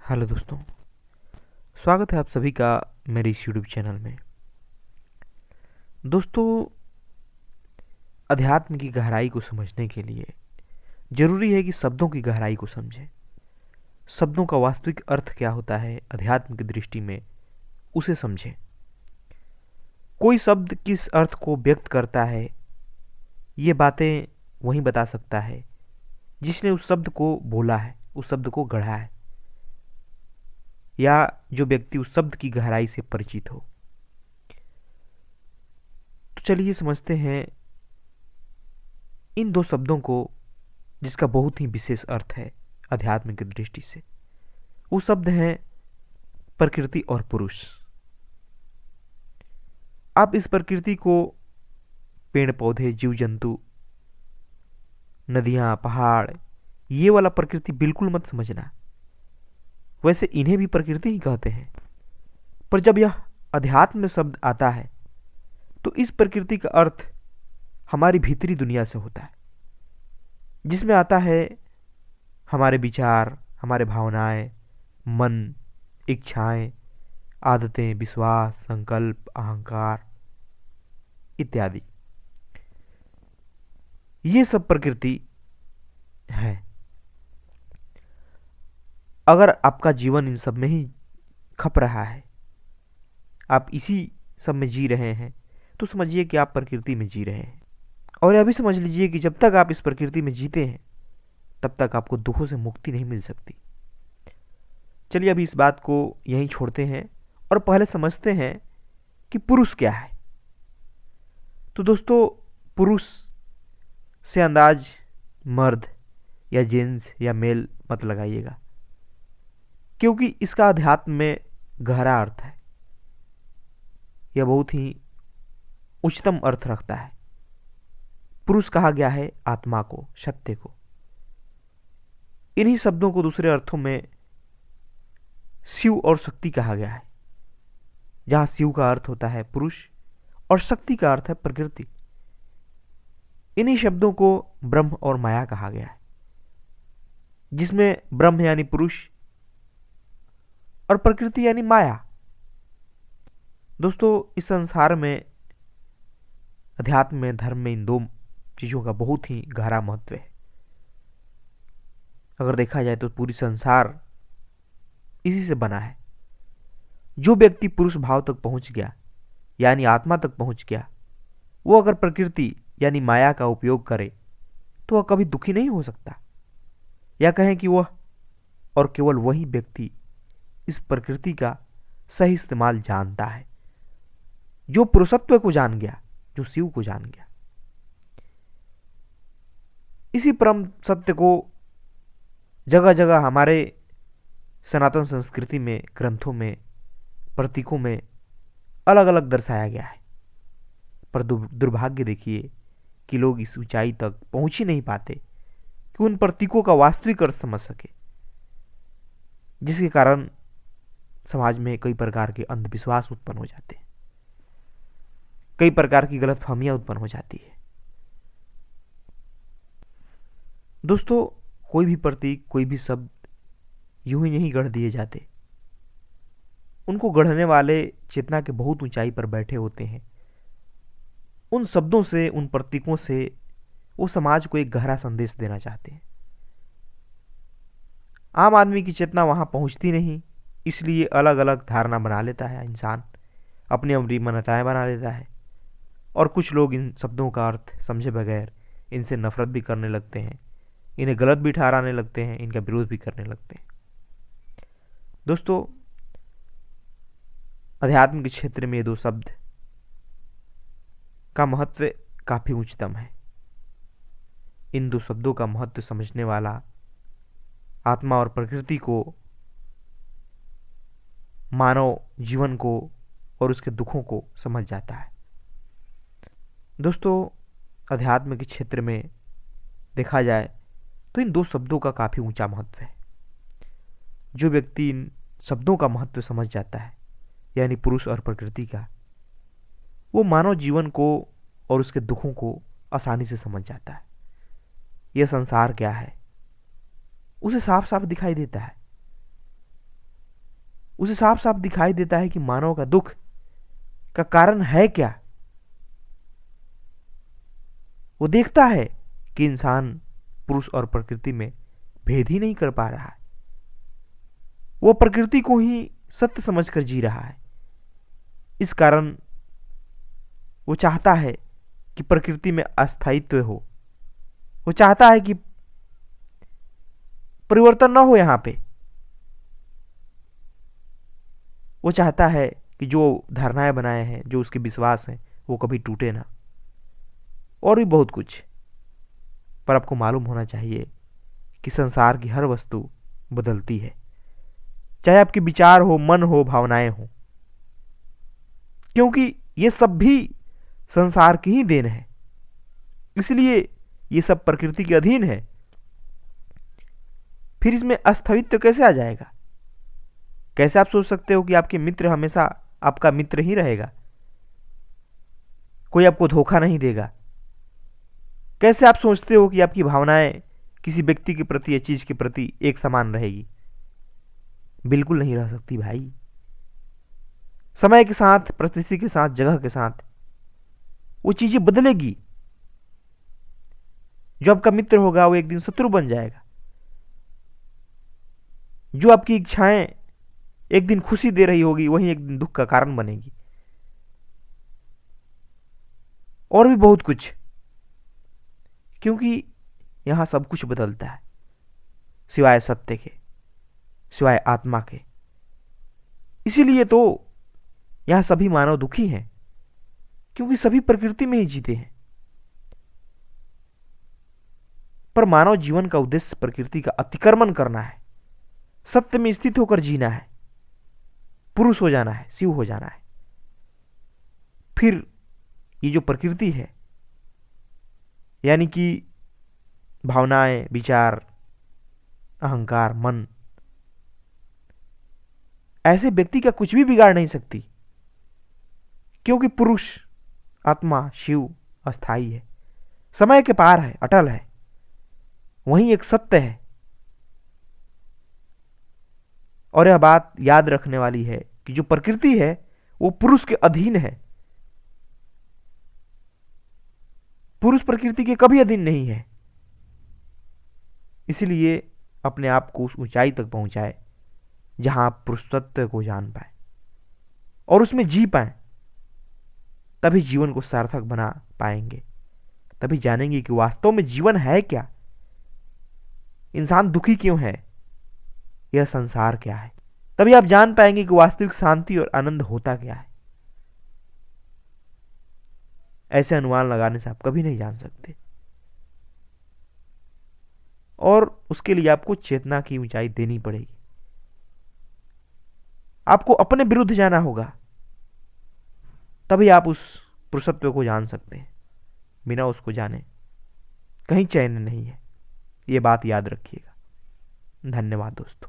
Hello दोस्तों, स्वागत है आप सभी का मेरे इस यूट्यूब चैनल में। दोस्तों, अध्यात्म की गहराई को समझने के लिए जरूरी है कि शब्दों की गहराई को समझें। शब्दों का वास्तविक अर्थ क्या होता है अध्यात्म की दृष्टि में, उसे समझें। कोई शब्द किस अर्थ को व्यक्त करता है, ये बातें वही बता सकता है जिसने उस शब्द को बोला है, उस शब्द को गढ़ा है, या जो व्यक्ति उस शब्द की गहराई से परिचित हो। तो चलिए समझते हैं इन दो शब्दों को, जिसका बहुत ही विशेष अर्थ है अध्यात्म की दृष्टि से। वो शब्द हैं प्रकृति और पुरुष। आप इस प्रकृति को पेड़ पौधे, जीव जंतु, नदियां, पहाड़, ये वाला प्रकृति बिल्कुल मत समझना। वैसे इन्हें भी प्रकृति ही कहते हैं, पर जब यह अध्यात्म शब्द आता है तो इस प्रकृति का अर्थ हमारी भीतरी दुनिया से होता है, जिसमें आता है हमारे विचार, हमारे भावनाएं, मन, इच्छाएं, आदतें, विश्वास, संकल्प, अहंकार इत्यादि। ये सब प्रकृति है। अगर आपका जीवन इन सब में ही खप रहा है, आप इसी सब में जी रहे हैं, तो समझिए कि आप प्रकृति में जी रहे हैं। और यह भी समझ लीजिए कि जब तक आप इस प्रकृति में जीते हैं तब तक आपको दुखों से मुक्ति नहीं मिल सकती। चलिए अभी इस बात को यहीं छोड़ते हैं और पहले समझते हैं कि पुरुष क्या है। तो दोस्तों, पुरुष से अंदाज मर्द या जेंट्स या मेल मत लगाइएगा, क्योंकि इसका अध्यात्म में गहरा अर्थ है। यह बहुत ही उच्चतम अर्थ रखता है। पुरुष कहा गया है आत्मा को, सत्य को। इन्हीं शब्दों को दूसरे अर्थों में शिव और शक्ति कहा गया है, जहां शिव का अर्थ होता है पुरुष और शक्ति का अर्थ है प्रकृति। इन्हीं शब्दों को ब्रह्म और माया कहा गया है, जिसमें ब्रह्म यानी पुरुष और प्रकृति यानी माया। दोस्तों, इस संसार में, अध्यात्म में, धर्म में इन दो चीजों का बहुत ही गहरा महत्व है। अगर देखा जाए तो पूरी संसार इसी से बना है। जो व्यक्ति पुरुष भाव तक पहुंच गया, यानी आत्मा तक पहुंच गया, वो अगर प्रकृति यानी माया का उपयोग करे तो वह कभी दुखी नहीं हो सकता। या कहें कि वह और केवल वही व्यक्ति इस प्रकृति का सही इस्तेमाल जानता है, जो पुरुषत्व को जान गया, जो शिव को जान गया। इसी परम सत्य को जगह जगह हमारे सनातन संस्कृति में, ग्रंथों में, प्रतीकों में अलग अलग दर्शाया गया है। पर दुर्भाग्य देखिए कि लोग इस ऊंचाई तक पहुंच ही नहीं पाते कि उन प्रतीकों का वास्तविक अर्थ समझ सके, जिसके कारण समाज में कई प्रकार के अंधविश्वास उत्पन्न हो जाते हैं, कई प्रकार की गलतफहमियां उत्पन्न हो जाती है। दोस्तों, कोई भी प्रतीक, कोई भी शब्द यूं ही नहीं गढ़ दिए जाते। उनको गढ़ने वाले चेतना के बहुत ऊंचाई पर बैठे होते हैं। उन शब्दों से, उन प्रतीकों से वो समाज को एक गहरा संदेश देना चाहते हैं। आम आदमी की चेतना वहां पहुंचती नहीं, इसलिए अलग अलग धारणा बना लेता है इंसान, अपनी अपनी मान्यताएं बना लेता है। और कुछ लोग इन शब्दों का अर्थ समझे बगैर इनसे नफरत भी करने लगते हैं, इन्हें गलत भी ठहराने लगते हैं, इनका विरोध भी करने लगते हैं। दोस्तों, अध्यात्म के क्षेत्र में ये दो शब्द का महत्व काफी उच्चतम है। इन दो शब्दों का महत्व समझने वाला आत्मा और प्रकृति को, मानव जीवन को और उसके दुखों को समझ जाता है। दोस्तों, अध्यात्म के क्षेत्र में देखा जाए तो इन दो शब्दों का काफी ऊंचा महत्व है। जो व्यक्ति इन शब्दों का महत्व समझ जाता है, यानी पुरुष और प्रकृति का, वो मानव जीवन को और उसके दुखों को आसानी से समझ जाता है। यह संसार क्या है उसे साफ साफ दिखाई देता है। उसे साफ साफ दिखाई देता है कि मानव का दुख का कारण है क्या। वो देखता है कि इंसान पुरुष और प्रकृति में भेद ही नहीं कर पा रहा है। वो प्रकृति को ही सत्य समझकर जी रहा है। इस कारण वो चाहता है कि प्रकृति में अस्थायित्व हो। वो चाहता है कि परिवर्तन ना हो यहां पे। वो चाहता है कि जो धारणाएं बनाए हैं, जो उसके विश्वास हैं, वो कभी टूटे ना। और भी बहुत कुछ। पर आपको मालूम होना चाहिए कि संसार की हर वस्तु बदलती है, चाहे आपके विचार हो, मन हो, भावनाएं हो, क्योंकि ये सब भी संसार की ही देन है। इसलिए ये सब प्रकृति के अधीन है। फिर इसमें अस्थायित्व कैसे आ जाएगा? कैसे आप सोच सकते हो कि आपके मित्र हमेशा आपका मित्र ही रहेगा, कोई आपको धोखा नहीं देगा? कैसे आप सोचते हो कि आपकी भावनाएं किसी व्यक्ति के प्रति या चीज के प्रति एक समान रहेगी? बिल्कुल नहीं रह सकती भाई। समय के साथ, परिस्थिति के साथ, जगह के साथ वो चीजें बदलेगी। जो आपका मित्र होगा वो एक दिन शत्रु बन जाएगा। जो आपकी इच्छाएं एक दिन खुशी दे रही होगी, वही एक दिन दुख का कारण बनेगी। और भी बहुत कुछ, क्योंकि यहां सब कुछ बदलता है सिवाय सत्य के, सिवाय आत्मा के। इसीलिए तो यहां सभी मानव दुखी हैं, क्योंकि सभी प्रकृति में ही जीते हैं। पर मानव जीवन का उद्देश्य प्रकृति का अतिक्रमण करना है, सत्य में स्थित होकर जीना है, पुरुष हो जाना है, शिव हो जाना है। फिर ये जो प्रकृति है, यानी कि भावनाएं, विचार, अहंकार, मन, ऐसे व्यक्ति का कुछ भी बिगाड़ नहीं सकती, क्योंकि पुरुष, आत्मा, शिव अस्थाई है, समय के पार है, अटल है, वही एक सत्य है। और यह बात याद रखने वाली है कि जो प्रकृति है वो पुरुष के अधीन है। पुरुष प्रकृति के कभी अधीन नहीं है। इसलिए अपने आप को उस ऊंचाई तक पहुंचाए जहां आप पुरुषत्व को जान पाए और उसमें जी पाए। तभी जीवन को सार्थक बना पाएंगे। तभी जानेंगे कि वास्तव में जीवन है क्या, इंसान दुखी क्यों है, यह संसार क्या है। तभी आप जान पाएंगे कि वास्तविक शांति और आनंद होता क्या है। ऐसे अनुमान लगाने से आप कभी नहीं जान सकते। और उसके लिए आपको चेतना की ऊंचाई देनी पड़ेगी। आपको अपने विरुद्ध जाना होगा, तभी आप उस पुरुषत्व को जान सकते हैं। बिना उसको जाने कहीं चैन नहीं है। ये बात याद रखिएगा। धन्यवाद दोस्तों।